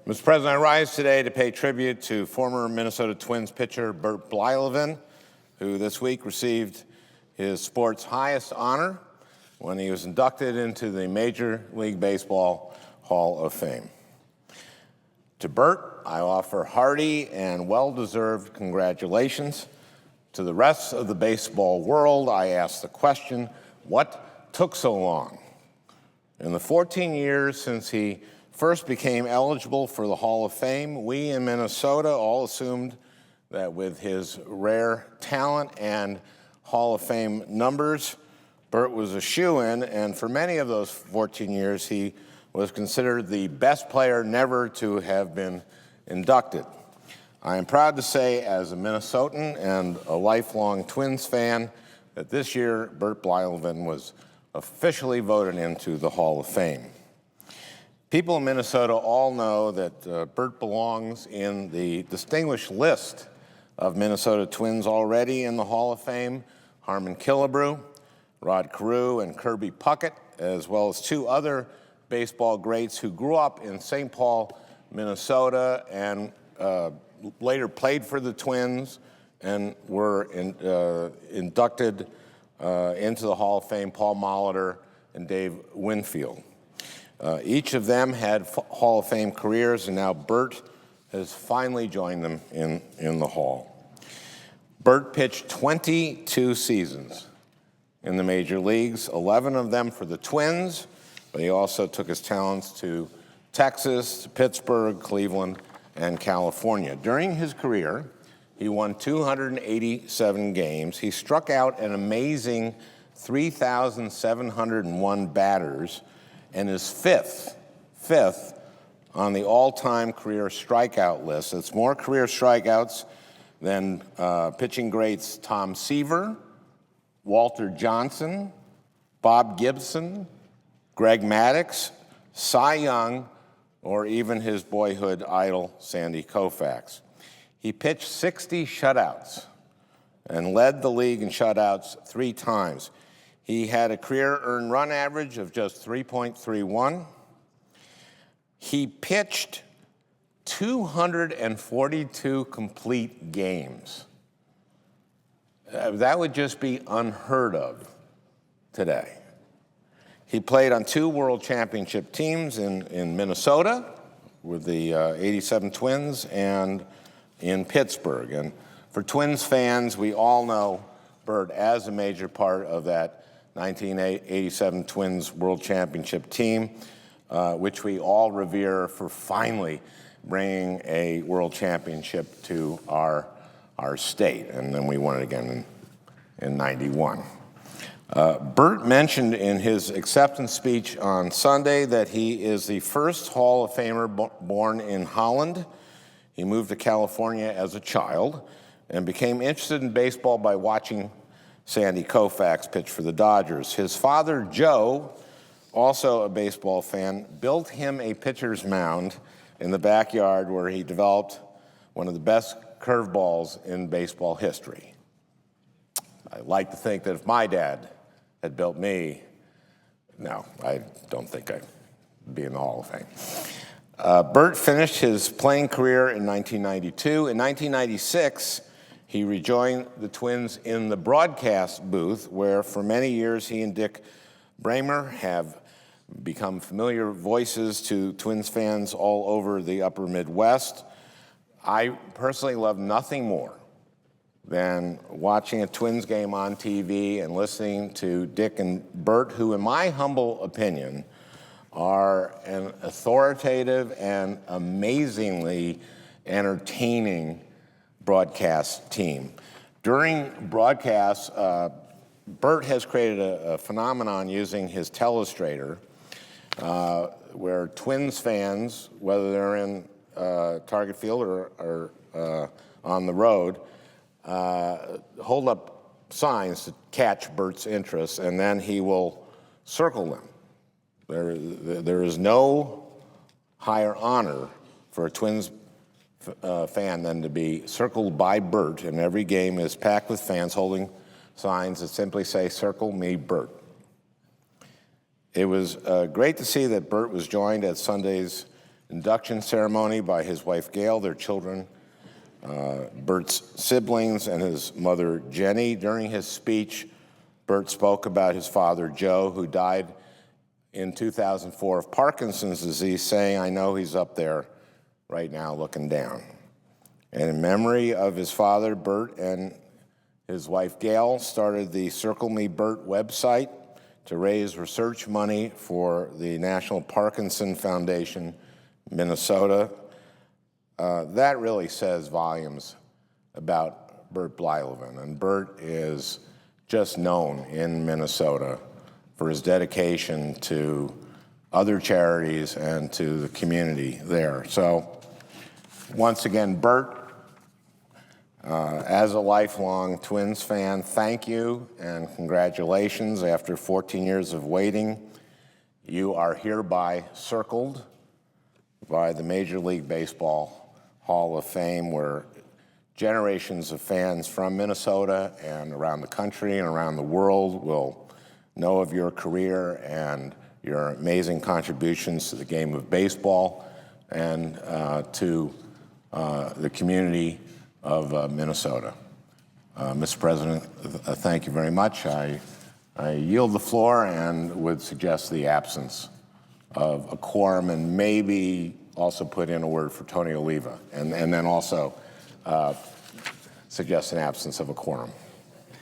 Mr. President, I rise today to pay tribute to former Minnesota Twins pitcher Bert Blyleven, who this week received his sport's highest honor when he was inducted into the Major League Baseball Hall of Fame. To Bert, I offer hearty and well-deserved congratulations. To the rest of the baseball world, I ask the question, what took so long? In the 14 years since he first became eligible for the Hall of Fame, we in Minnesota all assumed that with his rare talent and Hall of Fame numbers, Bert was a shoo-in, and for many of those 14 years, he was considered the best player never to have been inducted. I am proud to say, as a Minnesotan and a lifelong Twins fan, that this year, Bert Blyleven was officially voted into the Hall of Fame. People in Minnesota all know that Bert belongs in the distinguished list of Minnesota Twins already in the Hall of Fame: Harmon Killebrew, Rod Carew, and Kirby Puckett, as well as two other baseball greats who grew up in St. Paul, Minnesota, and later played for the Twins and were inducted into the Hall of Fame: Paul Molitor and Dave Winfield. Each of them had Hall of Fame careers, and now Bert has finally joined them in the Hall. Bert pitched 22 seasons in the major leagues, 11 of them for the Twins, but he also took his talents to Texas, to Pittsburgh, Cleveland, and California. During his career, he won 287 games. He struck out an amazing 3,701 batters, and is fifth on the all-time career strikeout list. It's more career strikeouts than pitching greats Tom Seaver, Walter Johnson, Bob Gibson, Greg Maddux, Cy Young, or even his boyhood idol, Sandy Koufax. He pitched 60 shutouts and led the league in shutouts 3 times. He had a career earned run average of just 3.31. He pitched 242 complete games. That would just be unheard of today. He played on 2 World Championship teams in Minnesota with the '87 Twins and in Pittsburgh. And for Twins fans, we all know Bert as a major part of that 1987 Twins World Championship team, which we all revere for finally bringing a World Championship to our state. And then we won it again in '91. Bert mentioned in his acceptance speech on Sunday that he is the first Hall of Famer born in Holland. He moved to California as a child and became interested in baseball by watching Sandy Koufax pitch for the Dodgers. His father, Joe, also a baseball fan, built him a pitcher's mound in the backyard where he developed one of the best curveballs in baseball history. I like to think that if my dad had built me, no, I don't think I'd be in the Hall of Fame. Bert finished his playing career in 1992. In 1996, he rejoined the Twins in the broadcast booth, where for many years he and Dick Bramer have become familiar voices to Twins fans all over the upper Midwest. I personally love nothing more than watching a Twins game on TV and listening to Dick and Bert, who, in my humble opinion, are an authoritative and amazingly entertaining broadcast team. During broadcasts, Bert has created a phenomenon using his telestrator where Twins fans, whether they're in Target Field or on the road, hold up signs to catch Bert's interest, and then he will circle them. There is no higher honor for a Twins fan than to be circled by Bert, and every game is packed with fans holding signs that simply say, "Circle me, Bert." It was great to see that Bert was joined at Sunday's induction ceremony by his wife Gail, their children, Bert's siblings, and his mother Jenny. During his speech, Bert spoke about his father Joe, who died in 2004 of Parkinson's disease, saying, "I know he's up there right now looking down." And in memory of his father, Bert and his wife Gail started the Circle Me Bert website to raise research money for the National Parkinson Foundation, Minnesota. That really says volumes about Bert Blyleven. And Bert is just known in Minnesota for his dedication to other charities and to the community there. So once again, Bert, as a lifelong Twins fan, thank you and congratulations. After 14 years of waiting, you are hereby circled by the Major League Baseball Hall of Fame, where generations of fans from Minnesota and around the country and around the world will know of your career and your amazing contributions to the game of baseball and to the community of Minnesota. Mr. President, thank you very much. I yield the floor and would suggest the absence of a quorum, and maybe also put in a word for Tony Oliva, and then also suggest an absence of a quorum.